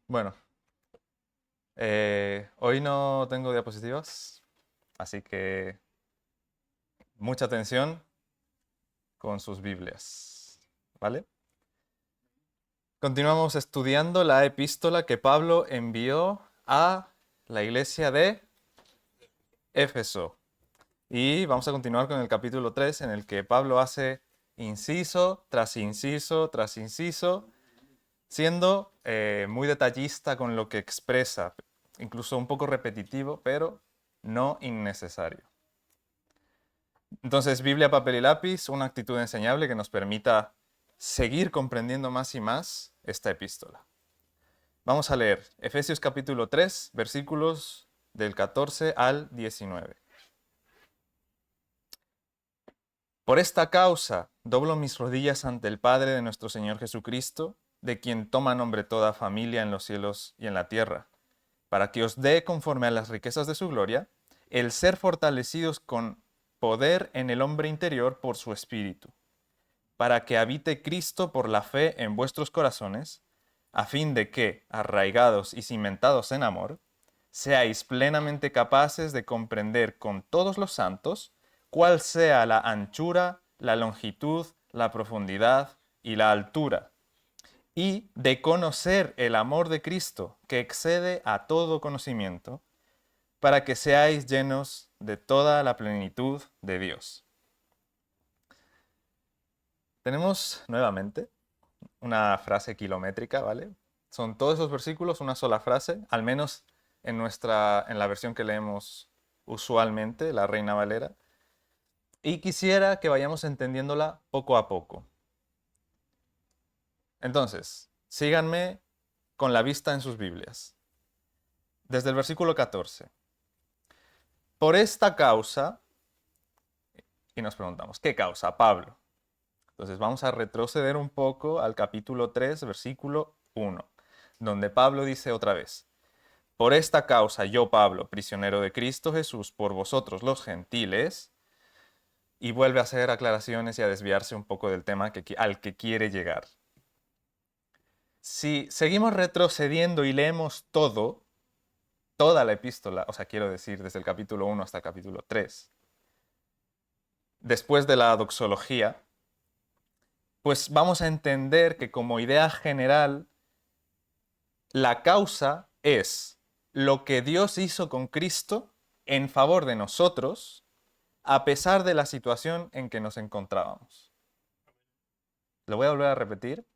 Bueno, hoy no tengo diapositivas, así que mucha atención con sus Biblias, ¿vale? Continuamos estudiando la epístola que Pablo envió a la iglesia de Éfeso. Y vamos a continuar con el capítulo 3, en el que Pablo hace inciso tras inciso tras inciso, siendo muy detallista con lo que expresa, incluso un poco repetitivo, pero no innecesario. Entonces, Biblia, papel y lápiz, una actitud enseñable que nos permita seguir comprendiendo más y más esta epístola. Vamos a leer Efesios capítulo 3, versículos del 14 al 19. Por esta causa doblo mis rodillas ante el Padre de nuestro Señor Jesucristo, de quien toma nombre toda familia en los cielos y en la tierra, para que os dé, conforme a las riquezas de su gloria, el ser fortalecidos con poder en el hombre interior por su espíritu, para que habite Cristo por la fe en vuestros corazones, a fin de que, arraigados y cimentados en amor, seáis plenamente capaces de comprender con todos los santos cuál sea la anchura, la longitud, la profundidad y la altura, y de conocer el amor de Cristo, que excede a todo conocimiento, para que seáis llenos de toda la plenitud de Dios. Tenemos nuevamente una frase kilométrica, ¿vale? Son todos esos versículos una sola frase, al menos en la versión que leemos usualmente, la Reina Valera. Y quisiera que vayamos entendiéndola poco a poco. Entonces, síganme con la vista en sus Biblias. Desde el versículo 14. Por esta causa, y nos preguntamos, ¿qué causa? Pablo. Entonces vamos a retroceder un poco al capítulo 3, versículo 1, donde Pablo dice otra vez, por esta causa yo, Pablo, prisionero de Cristo Jesús, por vosotros los gentiles, y vuelve a hacer aclaraciones y a desviarse un poco del tema al que quiere llegar. Si seguimos retrocediendo y leemos toda la epístola, o sea, quiero decir, desde el capítulo 1 hasta el capítulo 3, después de la doxología, pues vamos a entender que como idea general, la causa es lo que Dios hizo con Cristo en favor de nosotros, a pesar de la situación en que nos encontrábamos. Lo voy a volver a repetir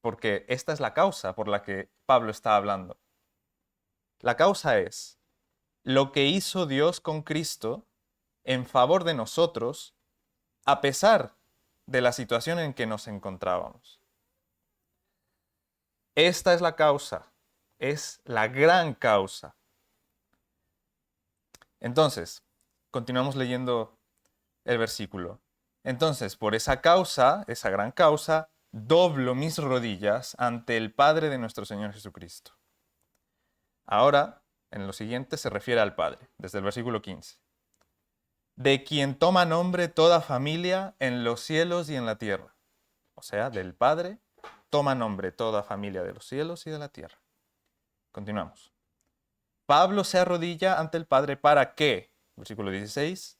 porque esta es la causa por la que Pablo está hablando. La causa es lo que hizo Dios con Cristo en favor de nosotros, a pesar de la situación en que nos encontrábamos. Esta es la causa, es la gran causa. Entonces, continuamos leyendo el versículo. Entonces, por esa causa, esa gran causa, doblo mis rodillas ante el Padre de nuestro Señor Jesucristo. Ahora, en lo siguiente se refiere al Padre, desde el versículo 15. De quien toma nombre toda familia en los cielos y en la tierra. O sea, del Padre toma nombre toda familia de los cielos y de la tierra. Continuamos. Pablo se arrodilla ante el Padre para que, versículo 16,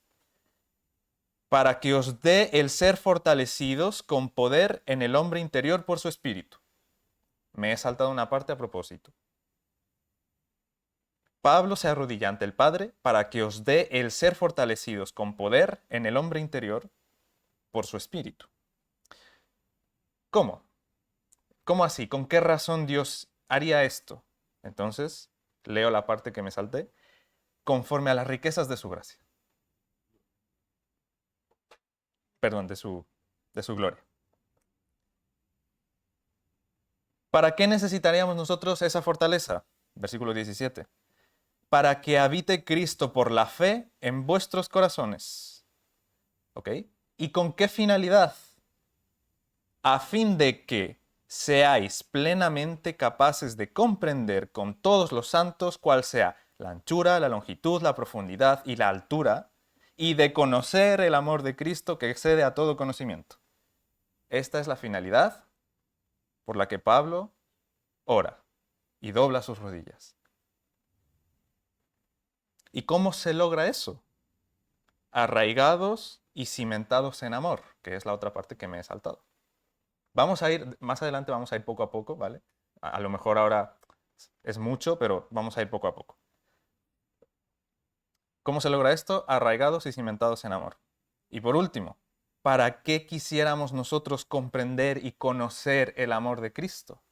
para que os dé el ser fortalecidos con poder en el hombre interior por su espíritu. Me he saltado una parte a propósito. Pablo se arrodilla ante el Padre para que os dé el ser fortalecidos con poder en el hombre interior por su espíritu. ¿Cómo? ¿Cómo así? ¿Con qué razón Dios haría esto? Entonces, leo la parte que me salté. Conforme a las riquezas de su gracia. Perdón, de su gloria. ¿Para qué necesitaríamos nosotros esa fortaleza? Versículo 17. Para que habite Cristo por la fe en vuestros corazones. ¿Ok? ¿Y con qué finalidad? A fin de que seáis plenamente capaces de comprender con todos los santos cuál sea la anchura, la longitud, la profundidad y la altura, y de conocer el amor de Cristo que excede a todo conocimiento. Esta es la finalidad por la que Pablo ora y dobla sus rodillas. ¿Y cómo se logra eso? Arraigados y cimentados en amor, que es la otra parte que me he saltado. Vamos a ir, más adelante vamos a ir poco a poco, ¿vale? A lo mejor ahora es mucho, pero vamos a ir poco a poco. ¿Cómo se logra esto? Arraigados y cimentados en amor. Y por último, ¿para qué quisiéramos nosotros comprender y conocer el amor de Cristo?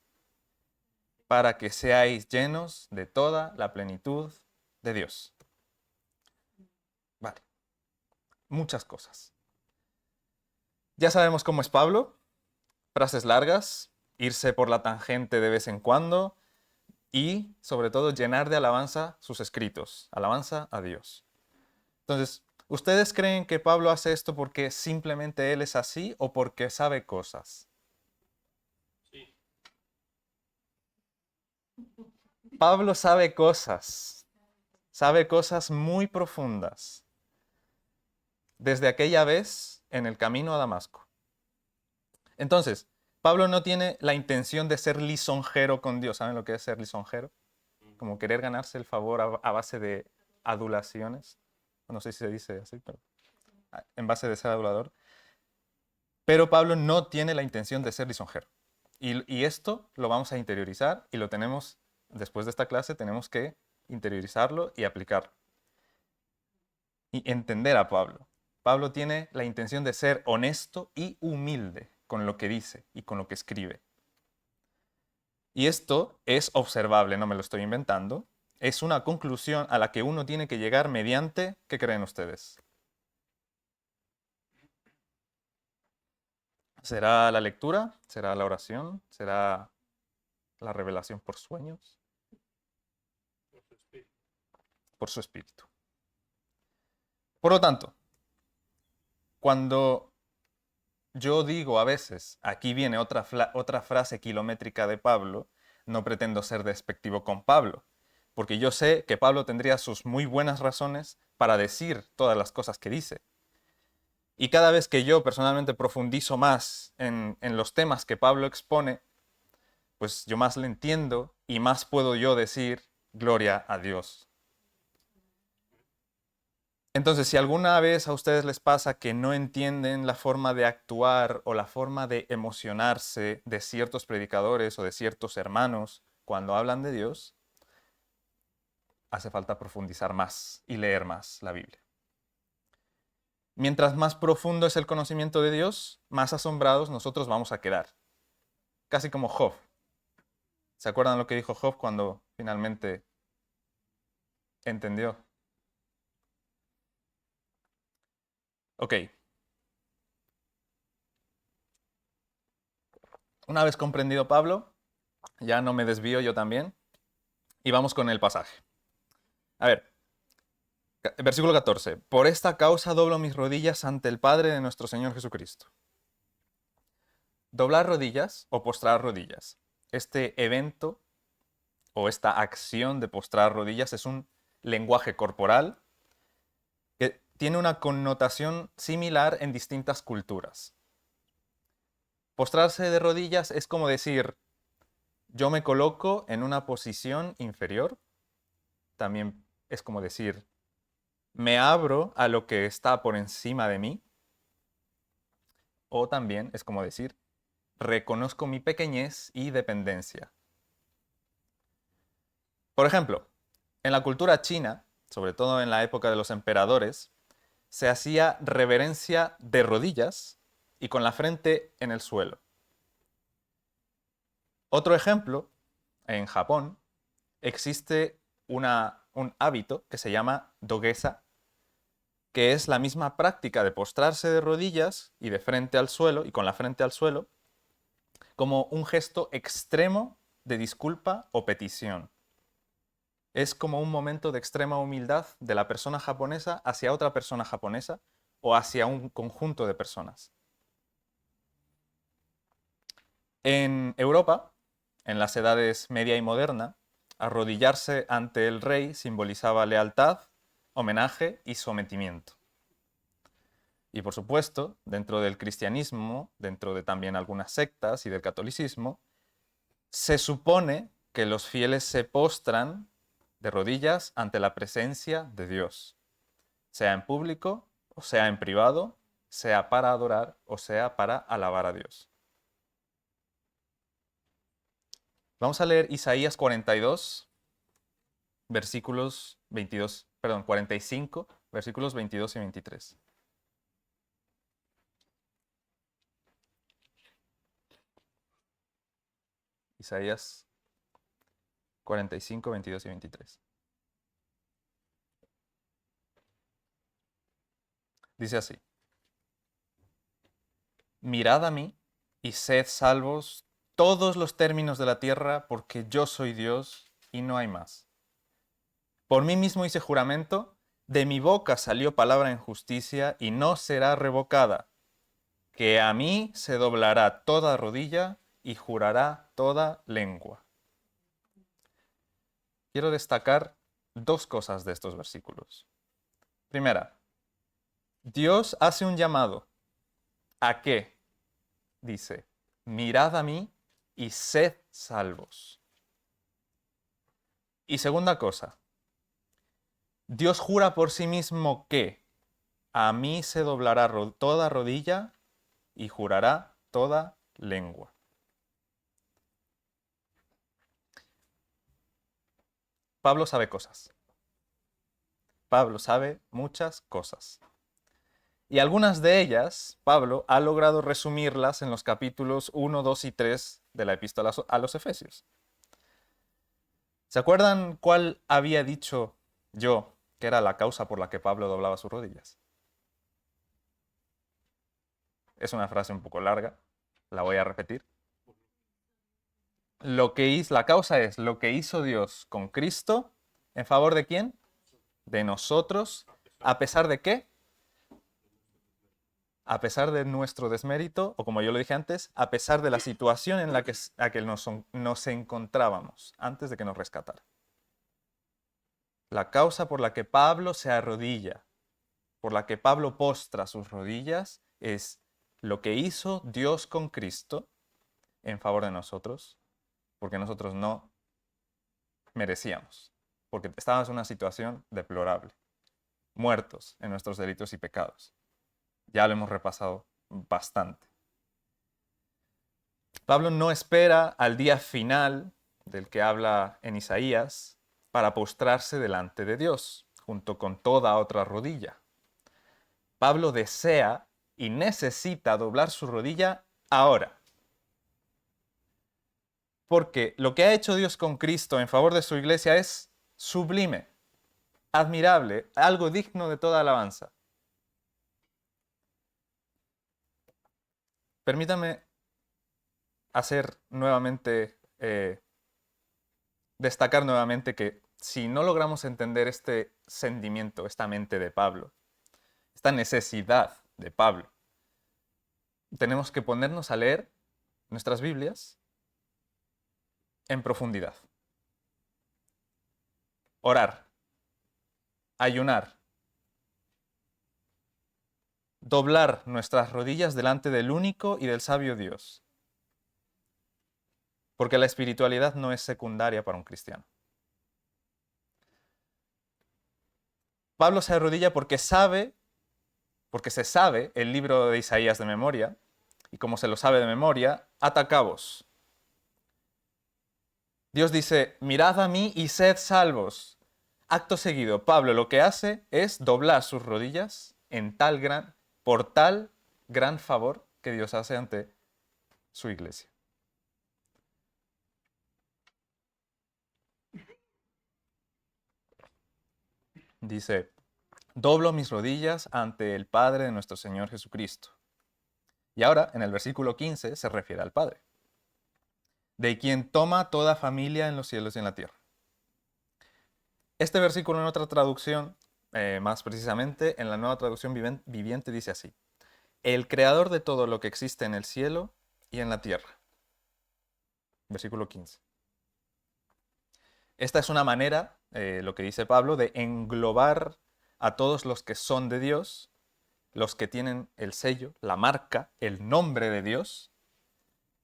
Para que seáis llenos de toda la plenitud de Dios. Vale. Muchas cosas. Ya sabemos cómo es Pablo. Frases largas, irse por la tangente de vez en cuando y, sobre todo, llenar de alabanza sus escritos. Alabanza a Dios. Entonces, ¿ustedes creen que Pablo hace esto porque simplemente él es así o porque sabe cosas? Sí. Pablo sabe cosas muy profundas. Desde aquella vez en el camino a Damasco. Entonces, Pablo no tiene la intención de ser lisonjero con Dios. ¿Saben lo que es ser lisonjero? Como querer ganarse el favor a base de adulaciones. No sé si se dice así, pero en base de ser adulador. Pero Pablo no tiene la intención de ser lisonjero. Y esto lo vamos a interiorizar y lo tenemos, después de esta clase, tenemos que interiorizarlo y aplicarlo. Y entender a Pablo. Pablo tiene la intención de ser honesto y humilde con lo que dice y con lo que escribe. Y esto es observable, no me lo estoy inventando. Es una conclusión a la que uno tiene que llegar mediante, ¿qué creen ustedes? ¿Será la lectura? ¿Será la oración? ¿Será la revelación por sueños? Por su espíritu. Por su espíritu. Por lo tanto, cuando yo digo a veces, aquí viene otra frase kilométrica de Pablo, no pretendo ser despectivo con Pablo, porque yo sé que Pablo tendría sus muy buenas razones para decir todas las cosas que dice. Y cada vez que yo personalmente profundizo más en los temas que Pablo expone, pues yo más le entiendo y más puedo yo decir gloria a Dios. Entonces, si alguna vez a ustedes les pasa que no entienden la forma de actuar o la forma de emocionarse de ciertos predicadores o de ciertos hermanos cuando hablan de Dios, hace falta profundizar más y leer más la Biblia. Mientras más profundo es el conocimiento de Dios, más asombrados nosotros vamos a quedar. Casi como Job. ¿Se acuerdan lo que dijo Job cuando finalmente entendió? Ok. Una vez comprendido Pablo, ya no me desvío yo también, y vamos con el pasaje. A ver, versículo 14. Por esta causa doblo mis rodillas ante el Padre de nuestro Señor Jesucristo. Doblar rodillas o postrar rodillas. Este evento o esta acción de postrar rodillas es un lenguaje corporal que tiene una connotación similar en distintas culturas. Postrarse de rodillas es como decir, yo me coloco en una posición inferior. También es como decir, me abro a lo que está por encima de mí. O también es como decir, reconozco mi pequeñez y dependencia. Por ejemplo, en la cultura china, sobre todo en la época de los emperadores, se hacía reverencia de rodillas y con la frente en el suelo. Otro ejemplo, en Japón, existe un hábito que se llama dogesa, que es la misma práctica de postrarse de rodillas y de frente al suelo y con la frente al suelo, como un gesto extremo de disculpa o petición. Es como un momento de extrema humildad de la persona japonesa hacia otra persona japonesa o hacia un conjunto de personas. En Europa, en las edades media y moderna, arrodillarse ante el rey simbolizaba lealtad, homenaje y sometimiento. Y por supuesto, dentro del cristianismo, dentro de también algunas sectas y del catolicismo, se supone que los fieles se postran de rodillas ante la presencia de Dios, sea en público o sea en privado, sea para adorar o sea para alabar a Dios. Vamos a leer Isaías 42, versículos 22, perdón, 45, versículos 22 y 23. Isaías 45, 22 y 23. Dice así: Mirad a mí y sed salvos todos los términos de la tierra, porque yo soy Dios y no hay más. Por mí mismo hice juramento, de mi boca salió palabra en justicia y no será revocada, que a mí se doblará toda rodilla y jurará toda lengua. Quiero destacar dos cosas de estos versículos. Primera, Dios hace un llamado. ¿A qué? Dice, mirad a mí y sed salvos. Y segunda cosa, Dios jura por sí mismo que a mí se doblará toda rodilla y jurará toda lengua. Pablo sabe cosas. Pablo sabe muchas cosas. Y algunas de ellas, Pablo ha logrado resumirlas en los capítulos 1, 2 y 3 de la epístola a los Efesios. ¿Se acuerdan cuál había dicho yo que era la causa por la que Pablo doblaba sus rodillas? Es una frase un poco larga, la voy a repetir. La causa es lo que hizo Dios con Cristo, ¿en favor de quién? De nosotros, ¿a pesar de qué? A pesar de nuestro desmérito, o como yo lo dije antes, a pesar de la situación en la que nos encontrábamos antes de que nos rescatara. La causa por la que Pablo se arrodilla, por la que Pablo postra sus rodillas, es lo que hizo Dios con Cristo en favor de nosotros, porque nosotros no merecíamos, porque estábamos en una situación deplorable, muertos en nuestros delitos y pecados. Ya lo hemos repasado bastante. Pablo no espera al día final del que habla en Isaías para postrarse delante de Dios, junto con toda otra rodilla. Pablo desea y necesita doblar su rodilla ahora. Porque lo que ha hecho Dios con Cristo en favor de su iglesia es sublime, admirable, algo digno de toda alabanza. Permítame hacer nuevamente, destacar nuevamente que si no logramos entender este sentimiento, esta mente de Pablo, esta necesidad de Pablo, tenemos que ponernos a leer nuestras Biblias en profundidad. Orar, ayunar, doblar nuestras rodillas delante del único y del sabio Dios. Porque la espiritualidad no es secundaria para un cristiano. Pablo se arrodilla porque se sabe el libro de Isaías de memoria, y como se lo sabe de memoria, ata cabos. Dios dice, mirad a mí y sed salvos. Acto seguido, Pablo lo que hace es doblar sus rodillas por tal gran favor que Dios hace ante su iglesia. Dice, doblo mis rodillas ante el Padre de nuestro Señor Jesucristo. Y ahora, en el versículo 15, se refiere al Padre, de quien toma toda familia en los cielos y en la tierra. Este versículo en otra traducción, más precisamente en la Nueva Traducción Viviente, dice así: el creador de todo lo que existe en el cielo y en la tierra. Versículo 15. Esta es una manera, lo que dice Pablo, de englobar a todos los que son de Dios, los que tienen el sello, la marca, el nombre de Dios,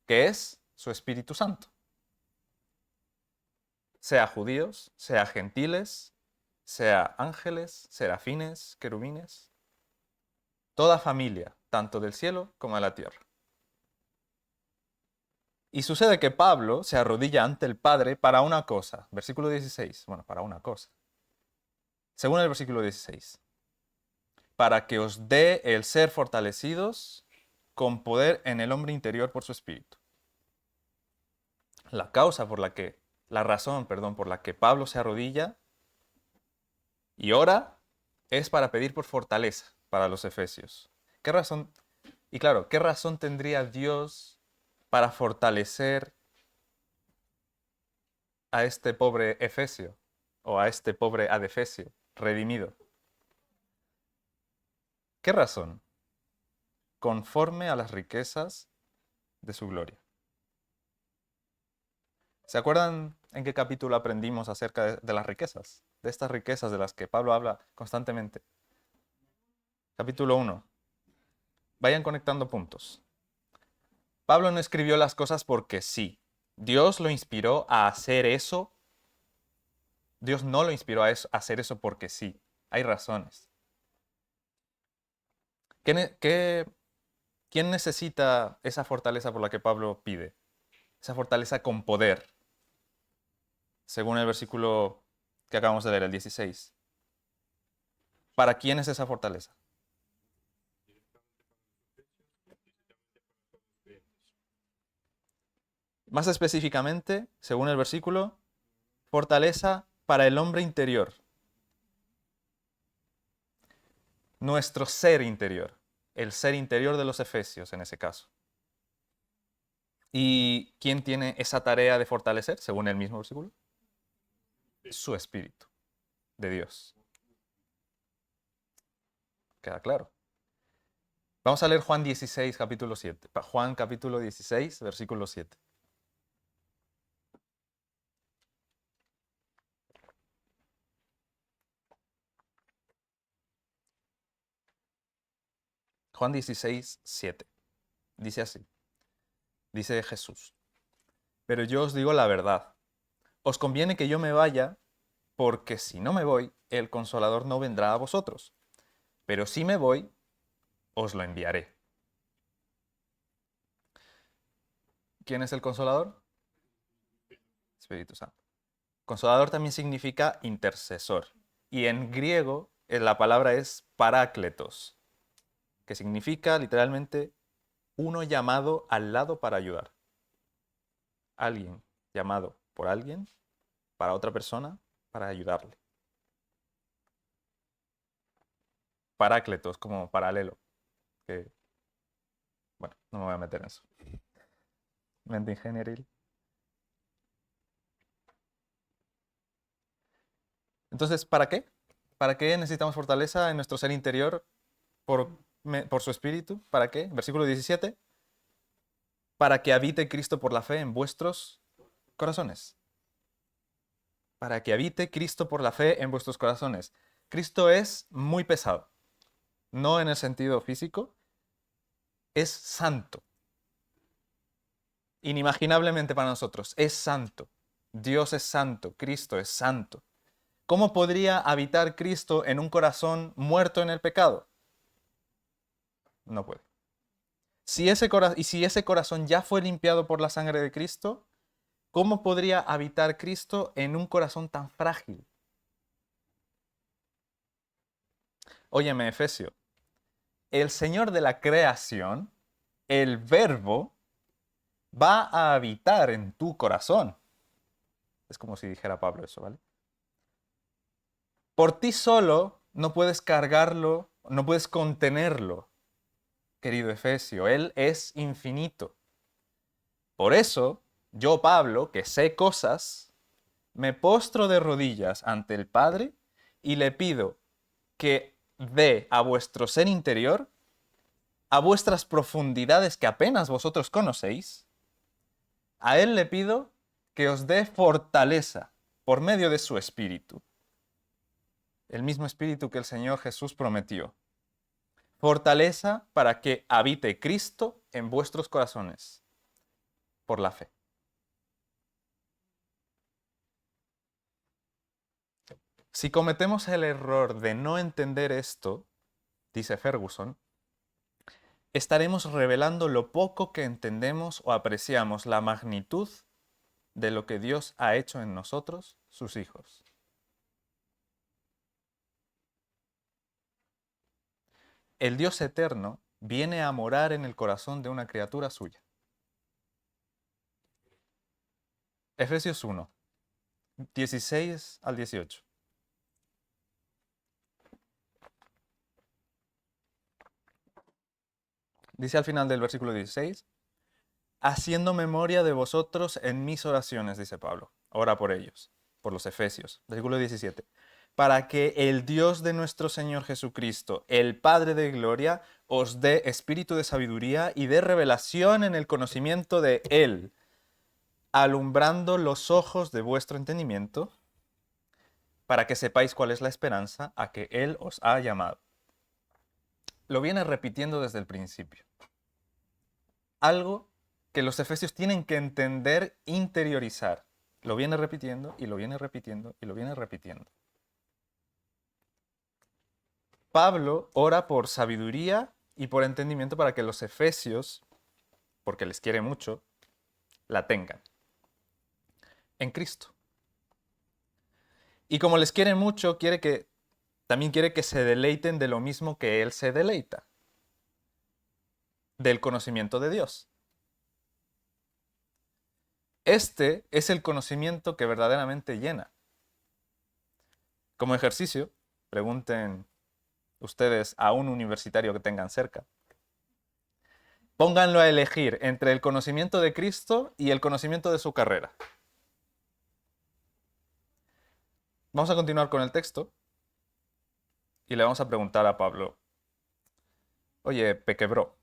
que es su Espíritu Santo. sea judíos, sea gentiles, sea ángeles, serafines, querubines, toda familia, tanto del cielo como de la tierra. Y sucede que Pablo se arrodilla ante el Padre para una cosa. Versículo 16. Bueno, para una cosa. Según el versículo 16. Para que os dé el ser fortalecidos con poder en el hombre interior por su espíritu. La razón, por la que Pablo se arrodilla y ora es para pedir por fortaleza para los efesios. ¿Qué razón? Y claro, ¿qué razón tendría Dios para fortalecer a este pobre efesio o a este pobre adefesio redimido? ¿Qué razón? Conforme a las riquezas de su gloria. ¿Se acuerdan en qué capítulo aprendimos acerca de las riquezas? De estas riquezas de las que Pablo habla constantemente. Capítulo 1. Vayan conectando puntos. Pablo no escribió las cosas porque sí. Dios lo inspiró a hacer eso. Dios no lo inspiró a hacer eso porque sí. Hay razones. ¿Quién necesita esa fortaleza por la que Pablo pide? Esa fortaleza con poder. Según el versículo que acabamos de leer, el 16. ¿Para quién es esa fortaleza? Más específicamente, según el versículo, fortaleza para el hombre interior. Nuestro ser interior. El ser interior de los efesios en ese caso. ¿Y quién tiene esa tarea de fortalecer, según el mismo versículo? Su espíritu de Dios. ¿Queda claro? Vamos a leer Juan 16, capítulo 7. Juan capítulo 16, versículo 7. Juan 16, 7. Dice así. Dice Jesús. Pero yo os digo la verdad. Os conviene que yo me vaya, porque si no me voy, el Consolador no vendrá a vosotros. Pero si me voy, os lo enviaré. ¿Quién es el Consolador? Espíritu Santo. Consolador también significa intercesor. Y en griego la palabra es parácletos, que significa literalmente uno llamado al lado para ayudar. Alguien llamado por alguien para otra persona para ayudarle. Parácletos como paralelo. Que, bueno, no me voy a meter en eso. Mente ingenieril. Entonces, ¿para qué? ¿Para qué necesitamos fortaleza en nuestro ser interior por su espíritu? ¿Para qué? Versículo 17. Para que habite Cristo por la fe en vuestros corazones. Para que habite Cristo por la fe en vuestros corazones. Cristo es muy pesado. No en el sentido físico. Es santo. Inimaginablemente para nosotros. Es santo. Dios es santo. Cristo es santo. ¿Cómo podría habitar Cristo en un corazón muerto en el pecado? No puede. Si ese corazón ya fue limpiado por la sangre de Cristo, ¿cómo podría habitar Cristo en un corazón tan frágil? Óyeme, Efesio, el Señor de la creación, el Verbo, va a habitar en tu corazón. Es como si dijera Pablo eso, ¿vale? Por ti solo no puedes cargarlo, no puedes contenerlo, querido Efesio. Él es infinito. Por eso, yo, Pablo, que sé cosas, me postro de rodillas ante el Padre y le pido que dé a vuestro ser interior, a vuestras profundidades que apenas vosotros conocéis, a Él le pido que os dé fortaleza por medio de su Espíritu. El mismo Espíritu que el Señor Jesús prometió. Fortaleza para que habite Cristo en vuestros corazones por la fe. Si cometemos el error de no entender esto, dice Ferguson, estaremos revelando lo poco que entendemos o apreciamos la magnitud de lo que Dios ha hecho en nosotros, sus hijos. El Dios eterno viene a morar en el corazón de una criatura suya. Efesios 1, 16 al 18. Dice al final del versículo 16, haciendo memoria de vosotros en mis oraciones, dice Pablo. Ora por ellos, por los Efesios. Versículo 17. Para que el Dios de nuestro Señor Jesucristo, el Padre de gloria, os dé espíritu de sabiduría y de revelación en el conocimiento de Él, alumbrando los ojos de vuestro entendimiento, para que sepáis cuál es la esperanza a que Él os ha llamado. Lo viene repitiendo desde el principio. Algo que los efesios tienen que entender, interiorizar. Lo viene repitiendo y lo viene repitiendo y lo viene repitiendo. Pablo ora por sabiduría y por entendimiento para que los efesios, porque les quiere mucho, la tengan en Cristo. Y como les quiere mucho, también quiere que se deleiten de lo mismo que Él se deleita, del conocimiento de Dios. Este es el conocimiento que verdaderamente llena. Como ejercicio, pregunten ustedes a un universitario que tengan cerca. Pónganlo a elegir entre el conocimiento de Cristo y el conocimiento de su carrera. Vamos a continuar con el texto y le vamos a preguntar a Pablo, oye, Pequebró,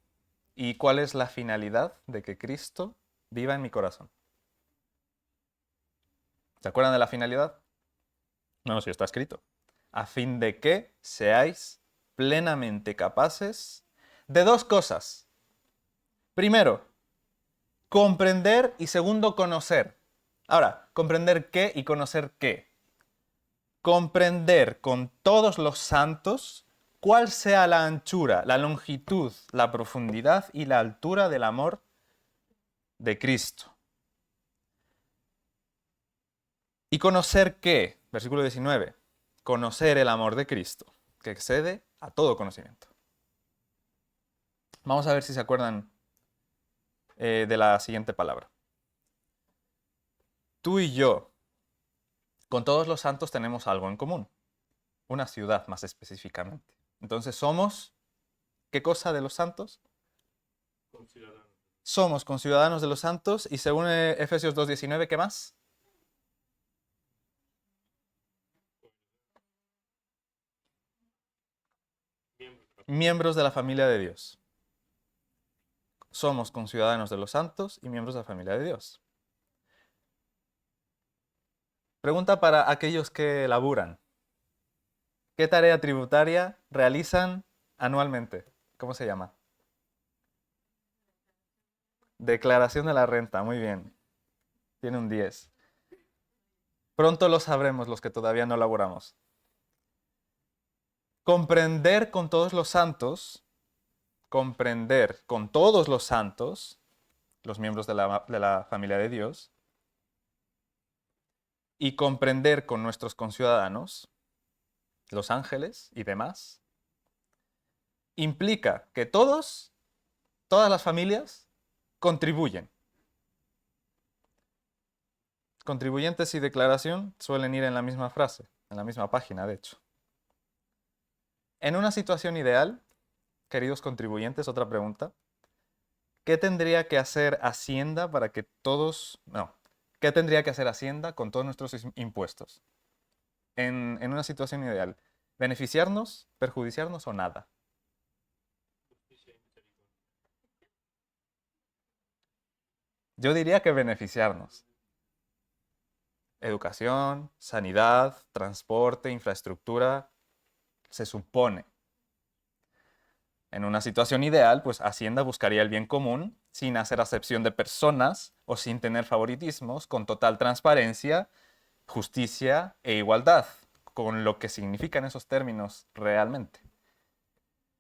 ¿y cuál es la finalidad de que Cristo viva en mi corazón? ¿Se acuerdan de la finalidad? No, sí está escrito. A fin de que seáis plenamente capaces de dos cosas. Primero, comprender y segundo, conocer. Ahora, comprender qué y conocer qué. Comprender con todos los santos cuál sea la anchura, la longitud, la profundidad y la altura del amor de Cristo. ¿Y conocer qué? Versículo 19. Conocer el amor de Cristo, que excede a todo conocimiento. Vamos a ver si se acuerdan de la siguiente palabra. Tú y yo, con todos los santos tenemos algo en común. Una ciudad más específicamente. Entonces somos, ¿qué cosa de los santos? Conciudadanos. Somos conciudadanos de los santos y según Efesios 2:19, ¿qué más? Miembros de la familia de Dios. Somos conciudadanos de los santos y miembros de la familia de Dios. Pregunta para aquellos que laburan. ¿Qué tarea tributaria realizan anualmente? ¿Cómo se llama? Declaración de la renta, muy bien. Tiene un 10. Pronto lo sabremos los que todavía no laboramos. Comprender con todos los santos, los miembros de la familia de Dios, y comprender con nuestros conciudadanos, los ángeles y demás, implica que todas las familias contribuyen. Contribuyentes y declaración suelen ir en la misma frase, en la misma página, de hecho. En una situación ideal, queridos contribuyentes, otra pregunta, ¿qué tendría que hacer Hacienda para que ¿qué tendría que hacer Hacienda con todos nuestros impuestos? En una situación ideal, ¿beneficiarnos, perjudiciarnos o nada? Justicia y misericordia. Yo diría que beneficiarnos. Educación, sanidad, transporte, infraestructura, se supone. En una situación ideal, pues Hacienda buscaría el bien común sin hacer acepción de personas o sin tener favoritismos, con total transparencia, justicia e igualdad, con lo que significan esos términos realmente.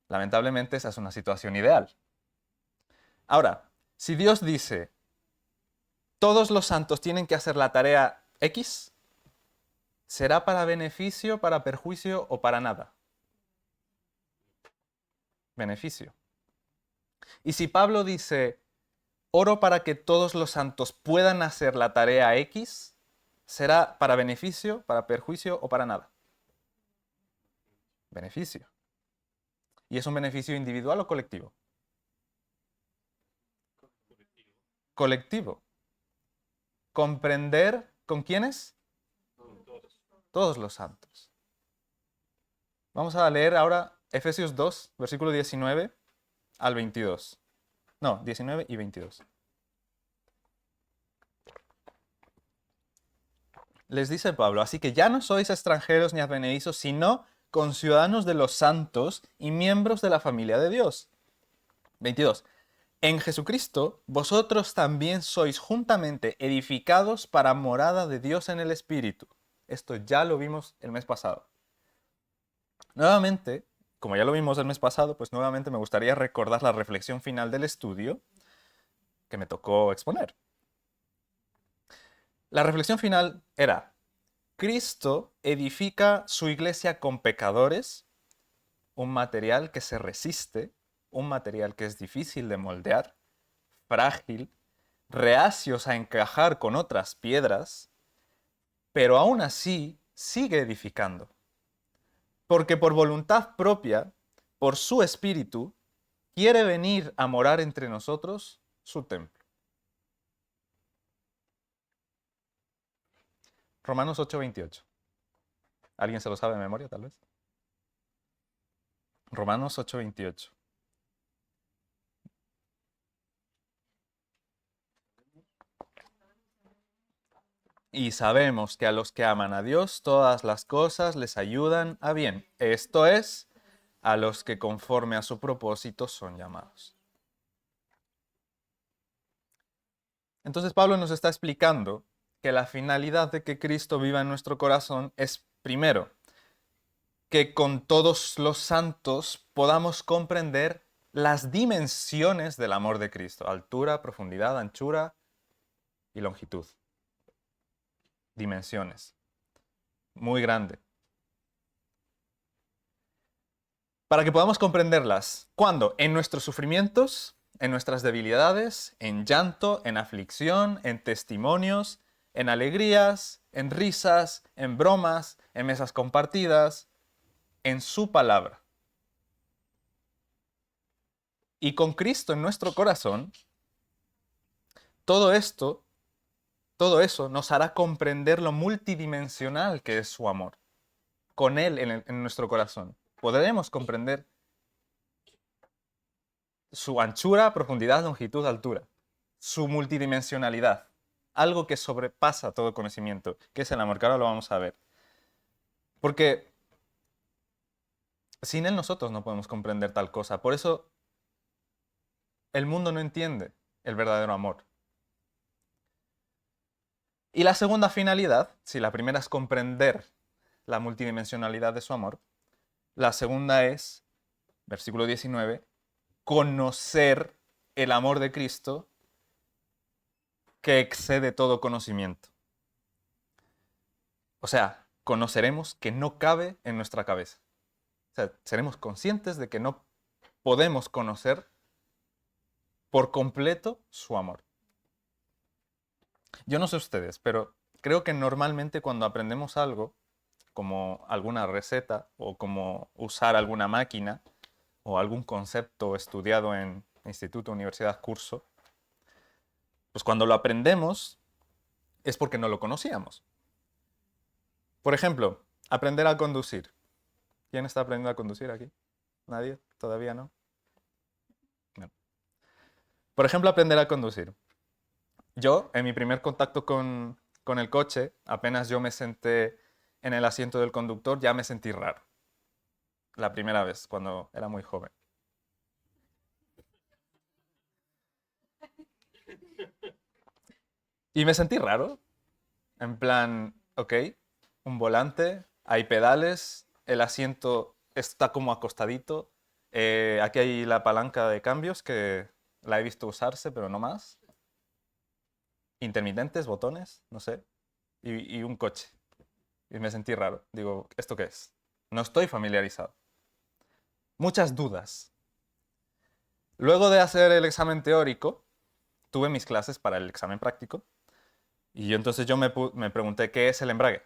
Lamentablemente esa es una situación ideal. Ahora, si Dios dice, todos los santos tienen que hacer la tarea X, ¿será para beneficio, para perjuicio o para nada? Beneficio. Y si Pablo dice, oro para que todos los santos puedan hacer la tarea X, ¿será para beneficio, para perjuicio o para nada? Beneficio. ¿Y es un beneficio individual o colectivo? Colectivo. Colectivo. Comprender con quiénes? Con todos. Todos los santos. Vamos a leer ahora Efesios 2, versículo 19 al 22. No, 19 y 22. Les dice Pablo, así que ya no sois extranjeros ni advenedizos, sino conciudadanos de los santos y miembros de la familia de Dios. 22. En Jesucristo, vosotros también sois juntamente edificados para morada de Dios en el Espíritu. Esto ya lo vimos el mes pasado. Nuevamente, como ya lo vimos el mes pasado, pues nuevamente me gustaría recordar la reflexión final del estudio que me tocó exponer. La reflexión final era, Cristo edifica su iglesia con pecadores, un material que se resiste, un material que es difícil de moldear, frágil, reacios a encajar con otras piedras, pero aún así sigue edificando. Porque por voluntad propia, por su espíritu, quiere venir a morar entre nosotros su templo. Romanos 8:28. ¿Alguien se lo sabe de memoria, tal vez? Romanos 8:28. Y sabemos que a los que aman a Dios, todas las cosas les ayudan a bien. Esto es, a los que conforme a su propósito son llamados. Entonces Pablo nos está explicando que la finalidad de que Cristo viva en nuestro corazón es, primero, que con todos los santos podamos comprender las dimensiones del amor de Cristo: altura, profundidad, anchura y longitud. Dimensiones. Muy grande. Para que podamos comprenderlas. ¿Cuándo? En nuestros sufrimientos, en nuestras debilidades, en llanto, en aflicción, en testimonios, en alegrías, en risas, en bromas, en mesas compartidas, en su palabra. Y con Cristo en nuestro corazón, todo esto, todo eso nos hará comprender lo multidimensional que es su amor. Con Él en nuestro corazón podremos comprender su anchura, profundidad, longitud, altura, su multidimensionalidad, algo que sobrepasa todo conocimiento, que es el amor, que ahora lo vamos a ver. Porque sin Él nosotros no podemos comprender tal cosa. Por eso el mundo no entiende el verdadero amor. Y la segunda finalidad, si la primera es comprender la multidimensionalidad de su amor, la segunda es, versículo 19, conocer el amor de Cristo que excede todo conocimiento. O sea, conoceremos que no cabe en nuestra cabeza. O sea, seremos conscientes de que no podemos conocer por completo su amor. Yo no sé ustedes, pero creo que normalmente cuando aprendemos algo, como alguna receta o como usar alguna máquina o algún concepto estudiado en instituto, universidad, curso, pues cuando lo aprendemos es porque no lo conocíamos. Por ejemplo, aprender a conducir. ¿Quién está aprendiendo a conducir aquí? ¿Nadie? ¿Todavía no? No. Por ejemplo, aprender a conducir. Yo, en mi primer contacto con el coche, apenas yo me senté en el asiento del conductor, ya me sentí raro. La primera vez, cuando era muy joven. Y me sentí raro. En plan, ok, un volante, hay pedales, el asiento está como acostadito. Aquí hay la palanca de cambios que la he visto usarse, pero no más. Intermitentes, botones, no sé. Y un coche. Y me sentí raro. Digo, ¿esto qué es? No estoy familiarizado. Muchas dudas. Luego de hacer el examen teórico, tuve mis clases para el examen práctico. Y entonces yo me pregunté, ¿qué es el embrague?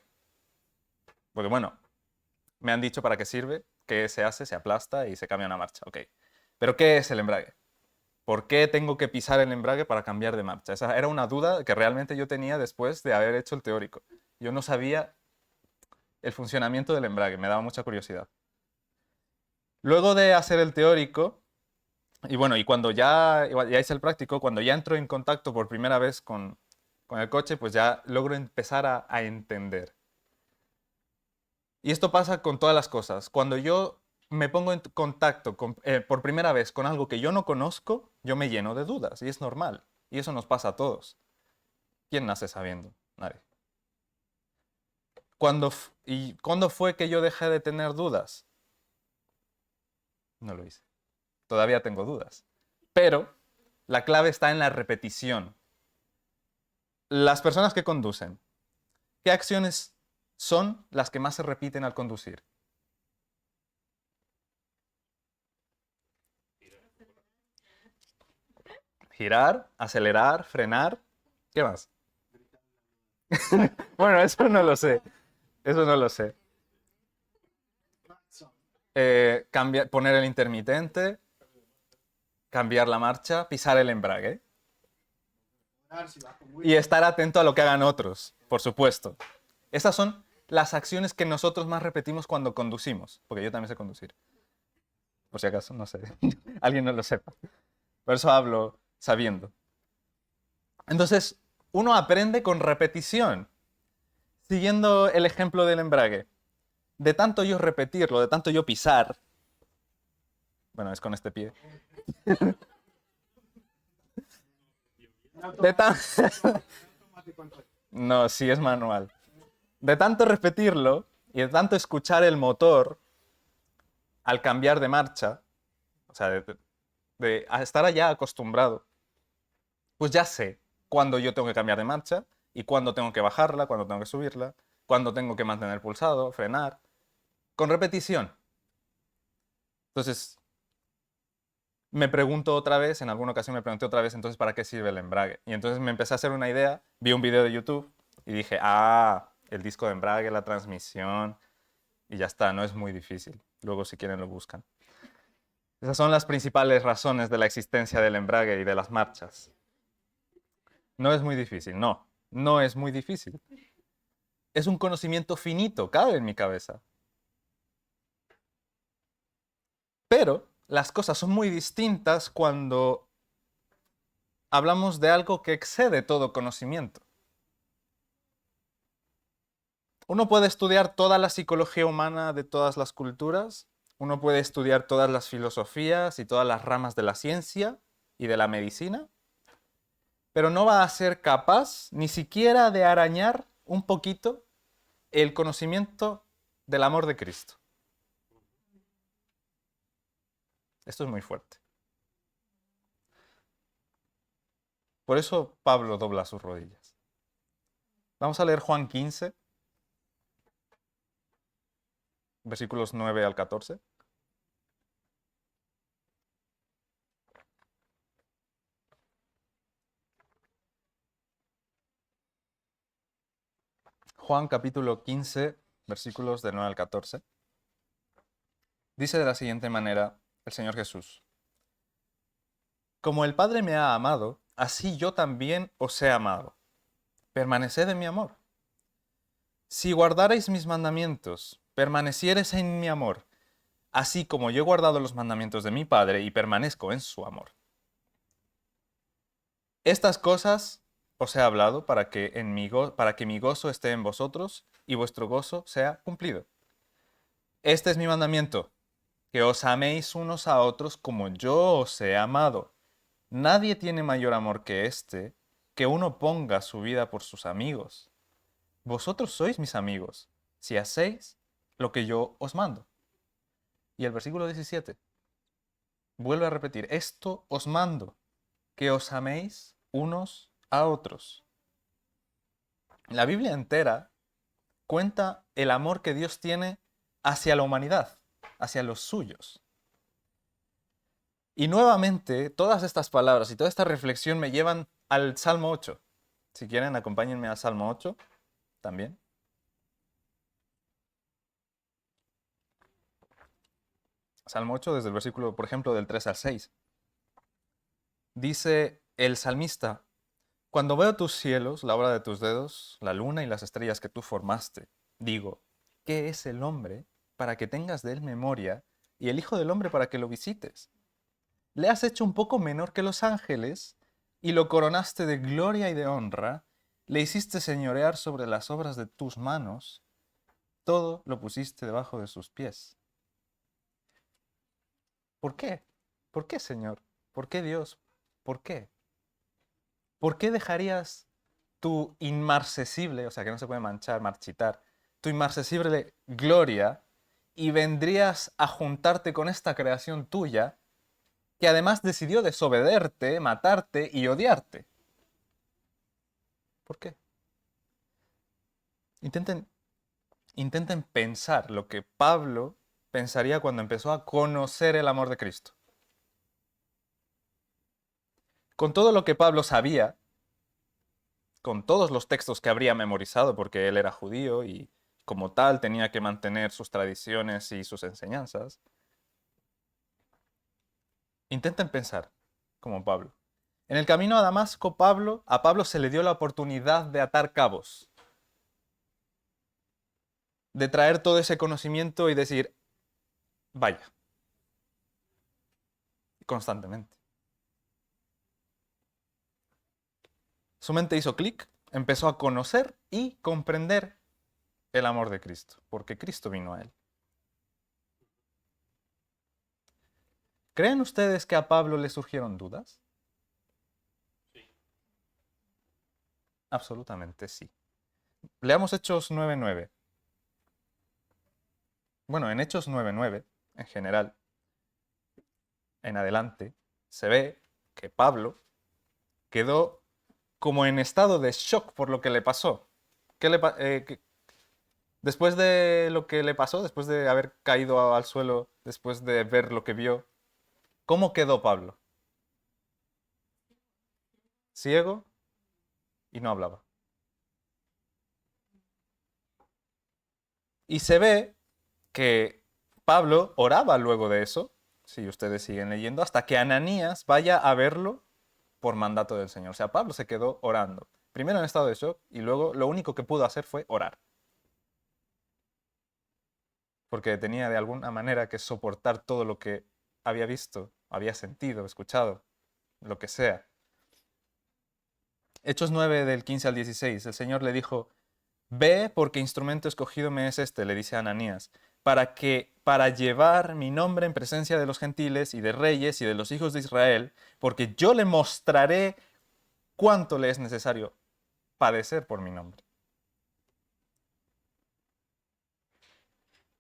Porque bueno, me han dicho para qué sirve, qué se hace, se aplasta y se cambia una marcha. Ok. Pero ¿qué es el embrague? ¿Por qué tengo que pisar el embrague para cambiar de marcha? Esa era una duda que realmente yo tenía después de haber hecho el teórico. Yo no sabía el funcionamiento del embrague, me daba mucha curiosidad. Luego de hacer el teórico, y bueno, y cuando ya hice el práctico, cuando ya entro en contacto por primera vez con el coche, pues ya logro empezar a entender. Y esto pasa con todas las cosas. Cuando yo me pongo en contacto por primera vez con algo que yo no conozco, yo me lleno de dudas, y es normal. Y eso nos pasa a todos. ¿Quién nace sabiendo? Nadie. ¿Y cuándo fue que yo dejé de tener dudas? No lo hice. Todavía tengo dudas. Pero la clave está en la repetición. Las personas que conducen, ¿qué acciones son las que más se repiten al conducir? Girar, acelerar, frenar. ¿Qué más? Bueno, eso no lo sé. Eso no lo sé. Poner el intermitente, cambiar la marcha, pisar el embrague. Y estar atento a lo que hagan otros, por supuesto. Esas son las acciones que nosotros más repetimos cuando conducimos, porque yo también sé conducir. Por si acaso, no sé. Alguien no lo sepa. Por eso hablo sabiendo. Entonces, uno aprende con repetición, siguiendo el ejemplo del embrague. De tanto yo repetirlo, de tanto yo pisar, bueno, es con este pie, de tan... No, sí es manual. De tanto repetirlo y de tanto escuchar el motor al cambiar de marcha, o sea, a estar allá acostumbrado, pues ya sé cuándo yo tengo que cambiar de marcha y cuándo tengo que bajarla, cuándo tengo que subirla, cuándo tengo que mantener pulsado, frenar, con repetición. Entonces, me pregunto otra vez, en alguna ocasión me pregunté otra vez, entonces, ¿para qué sirve el embrague? Y entonces me empecé a hacer una idea, vi un video de YouTube y dije, el disco de embrague, la transmisión, y ya está, no es muy difícil. Luego, si quieren, lo buscan. Esas son las principales razones de la existencia del embrague y de las marchas. No es muy difícil, no es muy difícil. Es un conocimiento finito, cabe en mi cabeza. Pero las cosas son muy distintas cuando hablamos de algo que excede todo conocimiento. Uno puede estudiar toda la psicología humana de todas las culturas, uno puede estudiar todas las filosofías y todas las ramas de la ciencia y de la medicina, pero no va a ser capaz ni siquiera de arañar un poquito el conocimiento del amor de Cristo. Esto es muy fuerte. Por eso Pablo dobla sus rodillas. Vamos a leer Juan 15, versículos 9 al 14. Juan capítulo 15, versículos de 9 al 14. Dice de la siguiente manera el Señor Jesús: Como el Padre me ha amado, así yo también os he amado. Permaneced en mi amor. Si guardareis mis mandamientos, permaneciereis en mi amor, así como yo he guardado los mandamientos de mi Padre y permanezco en su amor. Estas cosas os he hablado para que mi gozo esté en vosotros y vuestro gozo sea cumplido. Este es mi mandamiento, que os améis unos a otros como yo os he amado. Nadie tiene mayor amor que este, que uno ponga su vida por sus amigos. Vosotros sois mis amigos, si hacéis lo que yo os mando. Y el versículo 17 vuelve a repetir, esto os mando, que os améis unos a otros. La Biblia entera cuenta el amor que Dios tiene hacia la humanidad, hacia los suyos. Y nuevamente, todas estas palabras y toda esta reflexión me llevan al Salmo 8. Si quieren, acompáñenme al Salmo 8 también. Salmo 8 desde el versículo, por ejemplo, del 3 al 6. Dice el salmista, cuando veo tus cielos, la obra de tus dedos, la luna y las estrellas que tú formaste, digo, ¿qué es el hombre para que tengas de él memoria y el hijo del hombre para que lo visites? Le has hecho un poco menor que los ángeles y lo coronaste de gloria y de honra, le hiciste señorear sobre las obras de tus manos, todo lo pusiste debajo de sus pies. ¿Por qué? ¿Por qué, Señor? ¿Por qué, Dios? ¿Por qué? ¿Por qué dejarías tu inmarcesible, o sea, que no se puede manchar, marchitar, tu inmarcesible gloria y vendrías a juntarte con esta creación tuya que además decidió desobederte, matarte y odiarte? ¿Por qué? Intenten pensar lo que Pablo pensaría cuando empezó a conocer el amor de Cristo. Con todo lo que Pablo sabía, con todos los textos que habría memorizado, porque él era judío y como tal tenía que mantener sus tradiciones y sus enseñanzas, intenten pensar como Pablo. En el camino a Damasco, a Pablo se le dio la oportunidad de atar cabos, de traer todo ese conocimiento y decir, vaya, constantemente. Su mente hizo clic, empezó a conocer y comprender el amor de Cristo, porque Cristo vino a él. ¿Creen ustedes que a Pablo le surgieron dudas? Sí. Absolutamente sí. Leamos Hechos 9:9. Bueno, en Hechos 9:9, en general, en adelante, se ve que Pablo quedó como en estado de shock por lo que le pasó. Después de lo que le pasó, después de haber caído al suelo, después de ver lo que vio, ¿cómo quedó Pablo? Ciego y no hablaba. Y se ve que Pablo oraba luego de eso, si ustedes siguen leyendo, hasta que Ananías vaya a verlo por mandato del Señor. O sea, Pablo se quedó orando. Primero en estado de shock y luego lo único que pudo hacer fue orar. Porque tenía de alguna manera que soportar todo lo que había visto, había sentido, escuchado, lo que sea. Hechos 9 del 15 al 16, el Señor le dijo, ve porque instrumento escogido me es este, le dice a Ananías, para llevar mi nombre en presencia de los gentiles y de reyes y de los hijos de Israel, porque yo le mostraré cuánto le es necesario padecer por mi nombre.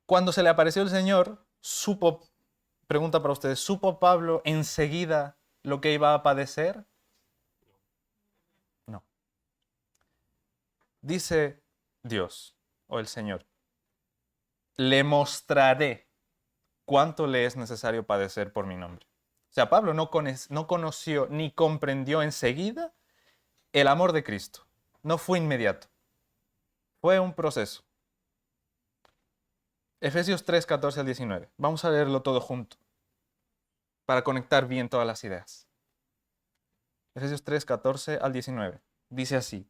Cuando se le apareció el Señor, pregunta para ustedes, ¿supo Pablo enseguida lo que iba a padecer? No. Dice Dios o el Señor, le mostraré cuánto le es necesario padecer por mi nombre. O sea, Pablo no conoció ni comprendió enseguida el amor de Cristo. No fue inmediato. Fue un proceso. Efesios 3, 14 al 19. Vamos a leerlo todo junto para conectar bien todas las ideas. Efesios 3, 14 al 19. Dice así.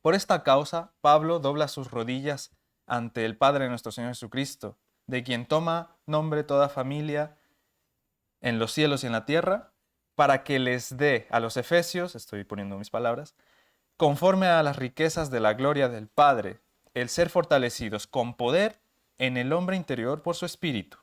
Por esta causa, Pablo dobla sus rodillas ante el Padre de nuestro Señor Jesucristo, de quien toma nombre toda familia en los cielos y en la tierra, para que les dé a los efesios, estoy poniendo mis palabras, conforme a las riquezas de la gloria del Padre, el ser fortalecidos con poder en el hombre interior por su espíritu,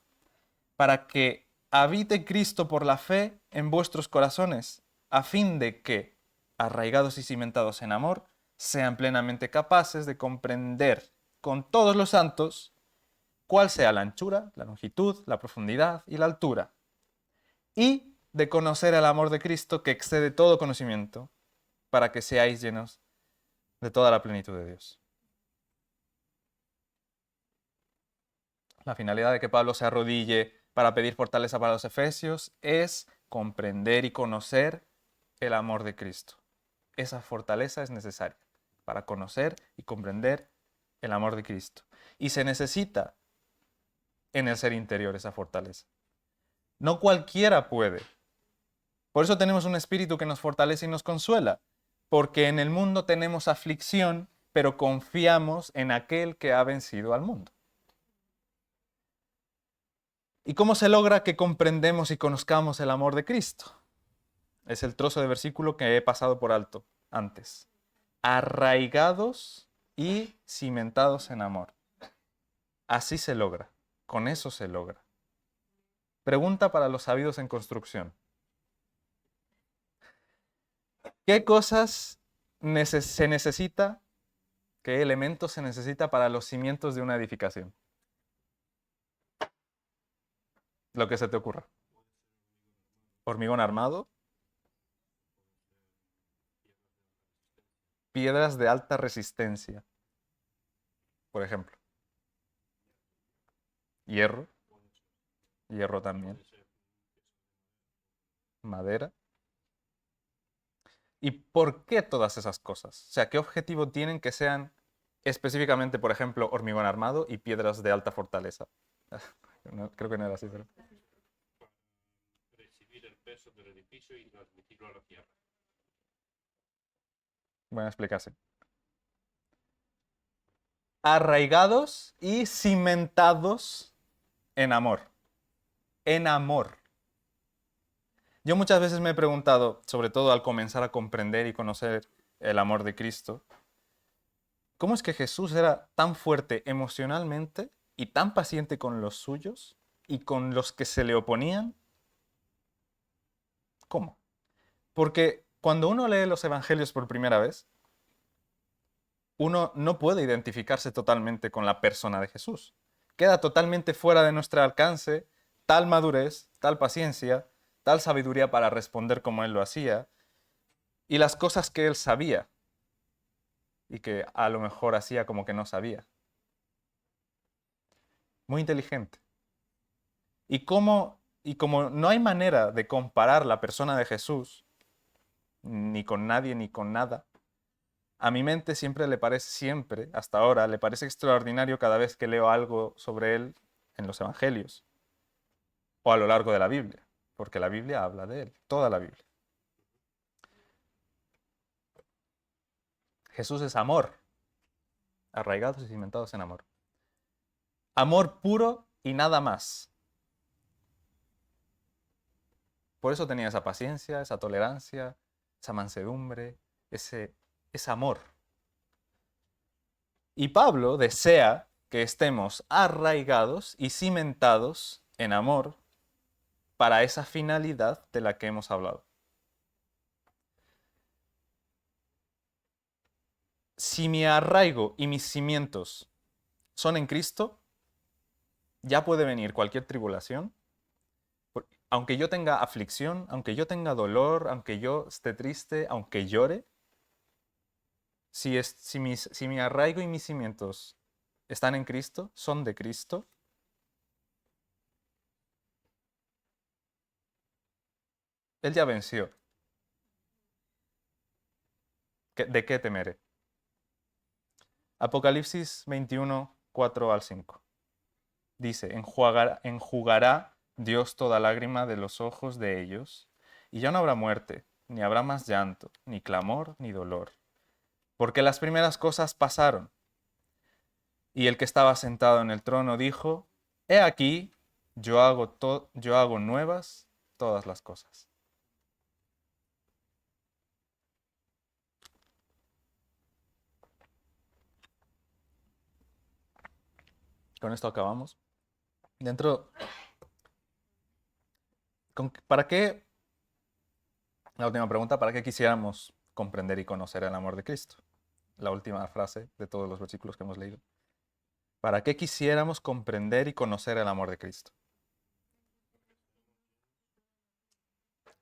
para que habite Cristo por la fe en vuestros corazones, a fin de que, arraigados y cimentados en amor, sean plenamente capaces de comprender con todos los santos cuál sea la anchura, la longitud, la profundidad y la altura, y de conocer el amor de Cristo que excede todo conocimiento, para que seáis llenos de toda la plenitud de Dios. La finalidad de que Pablo se arrodille para pedir fortaleza para los efesios es comprender y conocer el amor de Cristo. Esa fortaleza es necesaria para conocer y comprender el amor de Cristo. Y se necesita en el ser interior esa fortaleza. No cualquiera puede. Por eso tenemos un espíritu que nos fortalece y nos consuela, porque en el mundo tenemos aflicción, pero confiamos en aquel que ha vencido al mundo. ¿Y cómo se logra que comprendemos y conozcamos el amor de Cristo? Es el trozo de versículo que he pasado por alto antes. Arraigados y cimentados en amor. Así se logra. Con eso se logra. Pregunta para los sabios en construcción. ¿Qué cosas se necesita? ¿Qué elementos se necesita para los cimientos de una edificación? Lo que se te ocurra. Hormigón armado. Piedras de alta resistencia. Por ejemplo. Hierro. Hierro también. Madera. ¿Y por qué todas esas cosas? O sea, ¿qué objetivo tienen que sean específicamente, por ejemplo, hormigón armado y piedras de alta fortaleza? No, creo que no era así, pero... Recibir el peso del edificio y transmitirlo a la tierra. Buena explicación. Arraigados y cimentados en amor. En amor. Yo muchas veces me he preguntado, sobre todo al comenzar a comprender y conocer el amor de Cristo, ¿cómo es que Jesús era tan fuerte emocionalmente y tan paciente con los suyos y con los que se le oponían? ¿Cómo? Porque cuando uno lee los evangelios por primera vez, uno no puede identificarse totalmente con la persona de Jesús. Queda totalmente fuera de nuestro alcance tal madurez, tal paciencia, tal sabiduría para responder como Él lo hacía, y las cosas que Él sabía y que a lo mejor hacía como que no sabía. Muy inteligente. Y como no hay manera de comparar la persona de Jesús, ni con nadie ni con nada, a mi mente siempre, hasta ahora, le parece extraordinario cada vez que leo algo sobre él en los evangelios o a lo largo de la Biblia, porque la Biblia habla de él, toda la Biblia. Jesús es amor, arraigados y cimentados en amor. Amor puro y nada más. Por eso tenía esa paciencia, esa tolerancia, esa mansedumbre, ese amor. Y Pablo desea que estemos arraigados y cimentados en amor para esa finalidad de la que hemos hablado. Si mi arraigo y mis cimientos son en Cristo, ya puede venir cualquier tribulación. Aunque yo tenga aflicción, aunque yo tenga dolor, aunque yo esté triste, aunque llore, si mi arraigo y mis cimientos están en Cristo, son de Cristo, Él ya venció. ¿De qué temeré? Apocalipsis 21, 4 al 5. Dice, enjugará Dios toda lágrima de los ojos de ellos, y ya no habrá muerte, ni habrá más llanto, ni clamor, ni dolor, porque las primeras cosas pasaron. Y el que estaba sentado en el trono dijo, he aquí, yo hago nuevas todas las cosas. Con esto acabamos. ¿Para qué? La última pregunta, ¿para qué quisiéramos comprender y conocer el amor de Cristo? La última frase de todos los versículos que hemos leído. ¿Para qué quisiéramos comprender y conocer el amor de Cristo?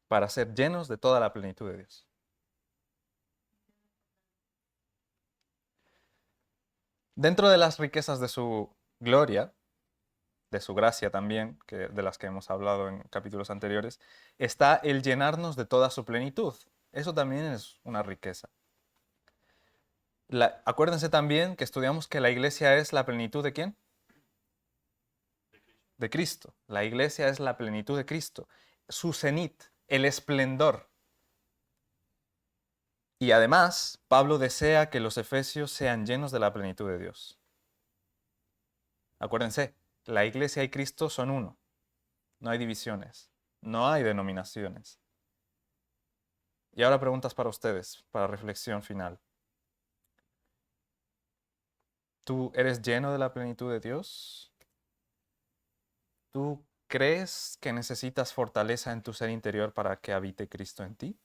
Para ser llenos de toda la plenitud de Dios. Dentro de las riquezas de su gloria, de su gracia también, de las que hemos hablado en capítulos anteriores, está el llenarnos de toda su plenitud. Eso también es una riqueza. Acuérdense también que estudiamos que la iglesia es la plenitud ¿de quién? De Cristo. La iglesia es la plenitud de Cristo. Su cenit, el esplendor. Y además, Pablo desea que los efesios sean llenos de la plenitud de Dios. Acuérdense, la iglesia y Cristo son uno. No hay divisiones, no hay denominaciones. Y ahora preguntas para ustedes, para reflexión final. ¿Tú eres lleno de la plenitud de Dios? ¿Tú crees que necesitas fortaleza en tu ser interior para que habite Cristo en ti?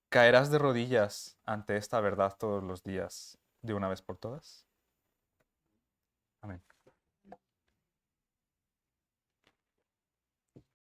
¿Caerás de rodillas ante esta verdad todos los días de una vez por todas? Amén.